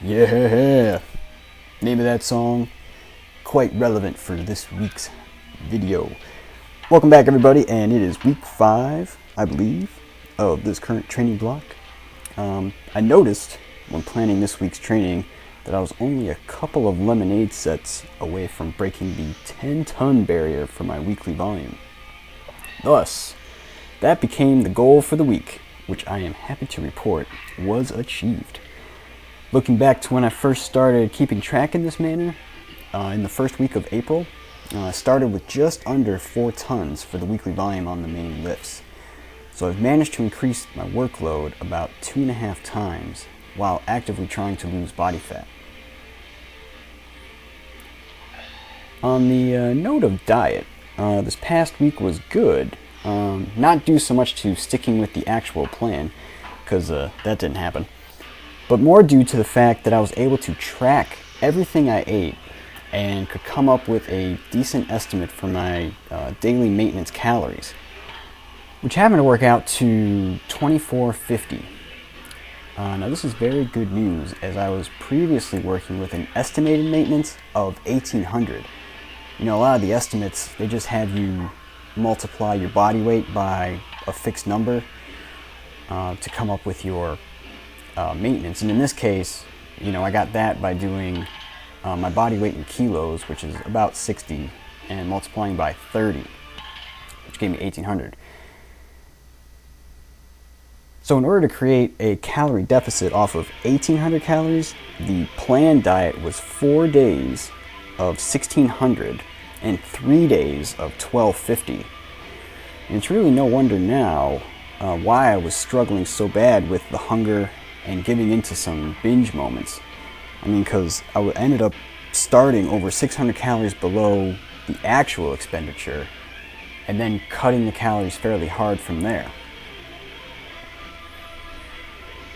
Yeah, name of that song, quite relevant for this week's video. Welcome back, everybody, and it is week 5, I believe, of this current training block. I noticed when planning this week's training that I was only a couple of lemonade sets away from breaking the 10-ton barrier for my weekly volume. Thus, that became the goal for the week, which I am happy to report was achieved. Looking back to when I first started keeping track in this manner, in the first week of April, I started with just under 4 tons for the weekly volume on the main lifts. So I've managed to increase my workload about 2.5 times while actively trying to lose body fat. On the note of diet, this past week was good, not due so much to sticking with the actual plan, because that didn't happen, but more due to the fact that I was able to track everything I ate and could come up with a decent estimate for my daily maintenance calories, which happened to work out to 2450. Now this is very good news, as I was previously working with an estimated maintenance of 1800. You know, a lot of the estimates, they just have you multiply your body weight by a fixed number to come up with your maintenance. And in this case, you know, I got that by doing my body weight in kilos, which is about 60, and multiplying by 30, which gave me 1800. So in order to create a calorie deficit off of 1800 calories, the planned diet was 4 days of 1600 and 3 days of 1250. And it's really no wonder now why I was struggling so bad with the hunger and giving into some binge moments. I mean, because I ended up starting over 600 calories below the actual expenditure and then cutting the calories fairly hard from there.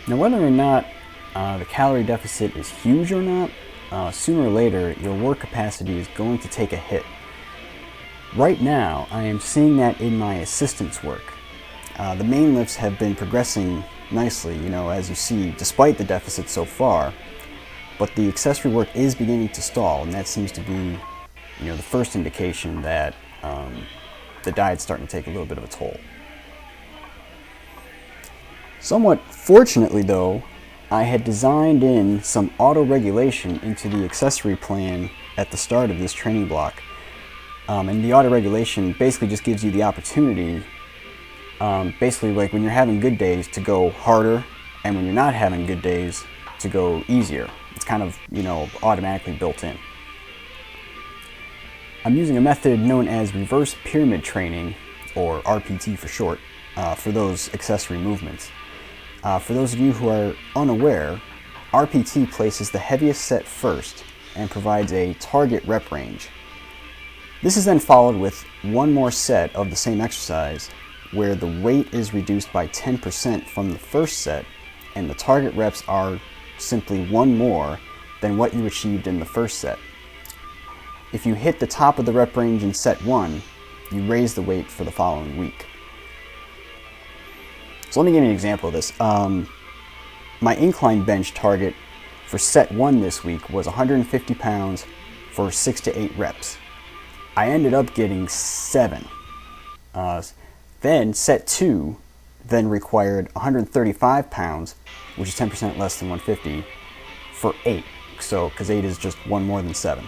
Now, whether or not the calorie deficit is huge or not, sooner or later your work capacity is going to take a hit. Right now, I am seeing that in my assistance work. The main lifts have been progressing nicely, you know, as you see, despite the deficit so far, but the accessory work is beginning to stall, and that seems to be, you know, the first indication that the diet's starting to take a little bit of a toll. Somewhat fortunately, though, I had designed in some auto-regulation into the accessory plan at the start of this training block. And the auto-regulation basically just gives you the opportunity, basically like when you're having good days, to go harder, and when you're not having good days, to go easier. It's kind of, you know, automatically built in. I'm using a method known as reverse pyramid training, or RPT for short, for those accessory movements. For those of you who are unaware, RPT places the heaviest set first and provides a target rep range. This is then followed with one more set of the same exercise where the weight is reduced by 10% from the first set and the target reps are simply one more than what you achieved in the first set. If you hit the top of the rep range in set 1, you raise the weight for the following week. So let me give you an example of this. My incline bench target for set 1 this week was 150 pounds for 6 to 8 reps. I ended up getting 7. Then set 2 then required 135 pounds, which is 10% less than 150, for 8. So, because 8 is just one more than 7.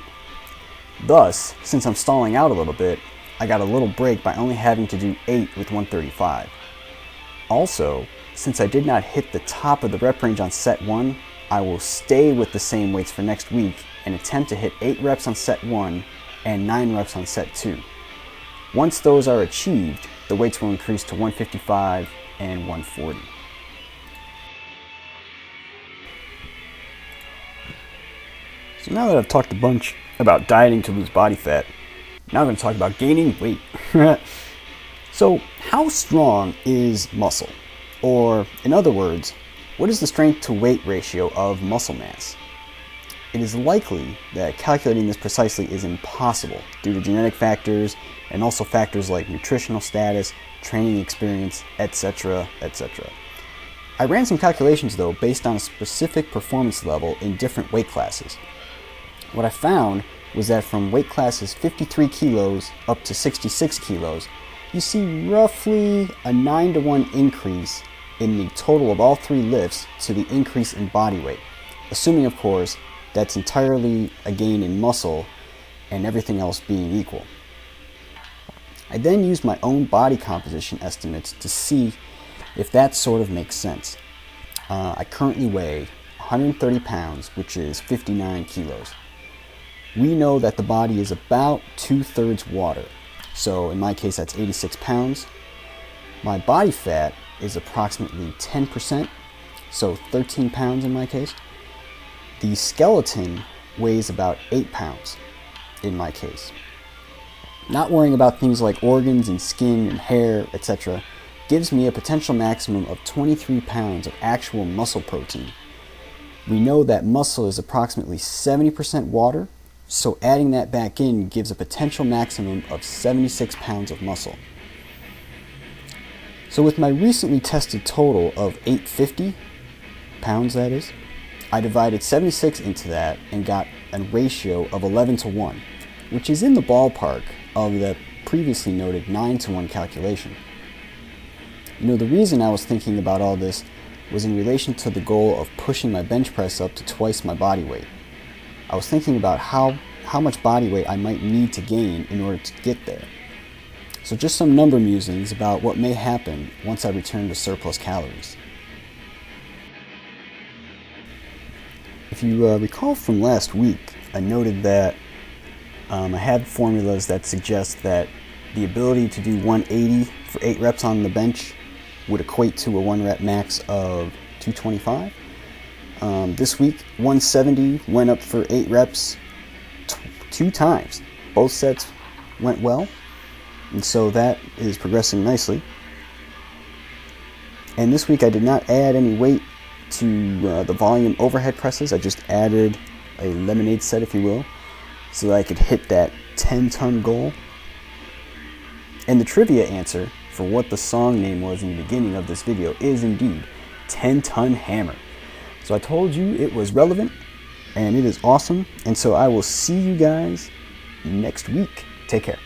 Thus, since I'm stalling out a little bit, I got a little break by only having to do 8 with 135. Also, since I did not hit the top of the rep range on set 1, I will stay with the same weights for next week and attempt to hit 8 reps on set 1 and 9 reps on set 2. Once those are achieved, the weights will increase to 155 and 140. So now that I've talked a bunch about dieting to lose body fat, now I'm going to talk about gaining weight. So, how strong is muscle? Or, in other words, what is the strength to weight ratio of muscle mass? It is likely that calculating this precisely is impossible due to genetic factors and also factors like nutritional status, training experience, etc., etc. I ran some calculations though based on a specific performance level in different weight classes. What I found was that from weight classes 53 kilos up to 66 kilos, you see roughly a 9-to-1 increase in the total of all 3 lifts to the increase in body weight, assuming of course that's entirely a gain in muscle and everything else being equal. I then used my own body composition estimates to see if that sort of makes sense. I currently weigh 130 pounds, which is 59 kilos. We know that the body is about 2/3 water, so in my case that's 86 pounds. My body fat is approximately 10%, so 13 pounds in my case. The skeleton weighs about 8 pounds in my case. Not worrying about things like organs and skin and hair, etc., gives me a potential maximum of 23 pounds of actual muscle protein. We know that muscle is approximately 70% water, so adding that back in gives a potential maximum of 76 pounds of muscle. So with my recently tested total of 850 pounds, that is, I divided 76 into that and got a ratio of 11-to-1, which is in the ballpark of the previously noted 9-to-1 calculation. You know, the reason I was thinking about all this was in relation to the goal of pushing my bench press up to twice my body weight. I was thinking about how much body weight I might need to gain in order to get there. So just some number musings about what may happen once I return to surplus calories. If you recall from last week, I noted that I have formulas that suggest that the ability to do 180 for 8 reps on the bench would equate to a 1 rep max of 225. This week, 170 went up for 8 reps 2 times. Both sets went well, and so that is progressing nicely. And this week I did not add any weight to the volume overhead presses. I just added a lemonade set, if you will, so that I could hit that 10-ton goal. And the trivia answer for what the song name was in the beginning of this video is indeed 10-Ton Hammer. So I told you it was relevant, and it is awesome, and so I will see you guys next week. Take care.